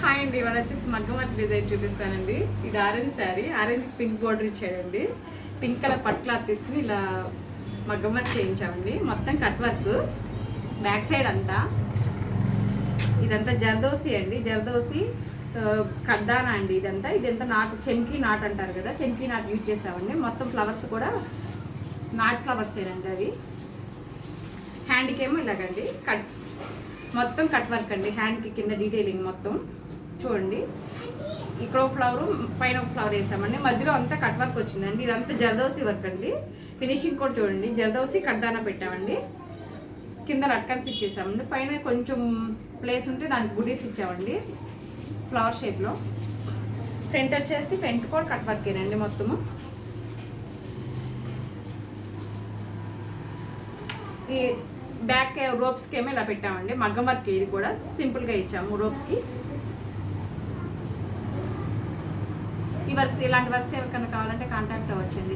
Hi అండి, ఇవాళ వచ్చేసి మగ్గం వర్క్ డిజైన్ చూపిస్తానండి. ఇది orange sari, orange pink border ఇచ్చాడండి. పింక్ కలర్ పట్టు క్లాత్ తీసుకుని ఇలా మగ్గం వర్క్ చేయించామండి. మొత్తం కట్ వర్క్, బ్యాక్ సైడ్ అంతా. ఇదంతా జర్దోసి అండి, జర్దోసి కడ్దానా అండి. ఇదంతా నాటు, చెంకీ నాట్ అంటారు కదా, చెంకీ నాట్ యూజ్ చేసామండి. మొత్తం ఫ్లవర్స్ కూడా నాట్ ఫ్లవర్స్ ఏనండి. అది హ్యాండ్కి ఏమో ఇలాగండి మొత్తం కట్ వర్క్ అండి. హ్యాండ్కి కింద డీటెయిలింగ్ మొత్తం చూడండి. ఇక్కడ ఒక ఫ్లవరు, పైన ఒక ఫ్లవర్ వేసామండి. మధ్యలో అంతా కట్ వర్క్ వచ్చిందండి. ఇదంతా జర్దోసి వర్క్ అండి. ఫినిషింగ్ కూడా చూడండి, జర్దోసి కడ్దానా పెట్టామండి. కింద లట్కన్స్ ఇచ్చేసామండి. పైన కొంచెం ప్లేస్ ఉంటే దానికి బుడీస్ ఇచ్చామండి ఫ్లవర్ షేప్లో. ఫ్రంట్ వచ్చేసి ఫ్రంట్ కూడా కట్ వర్కేనండి మొత్తము. ఈ బ్యాక్ రోప్స్కి ఏమో ఇలా పెట్టామండి. మగ్గం వర్క్ ఇది కూడా సింపుల్గా ఇచ్చాము రోప్స్కి. ఈ వర్క్స్, ఇలాంటి వర్క్స్ ఎవరికైనా కావాలంటే కాంటాక్ట్ అవ్వచ్చండి.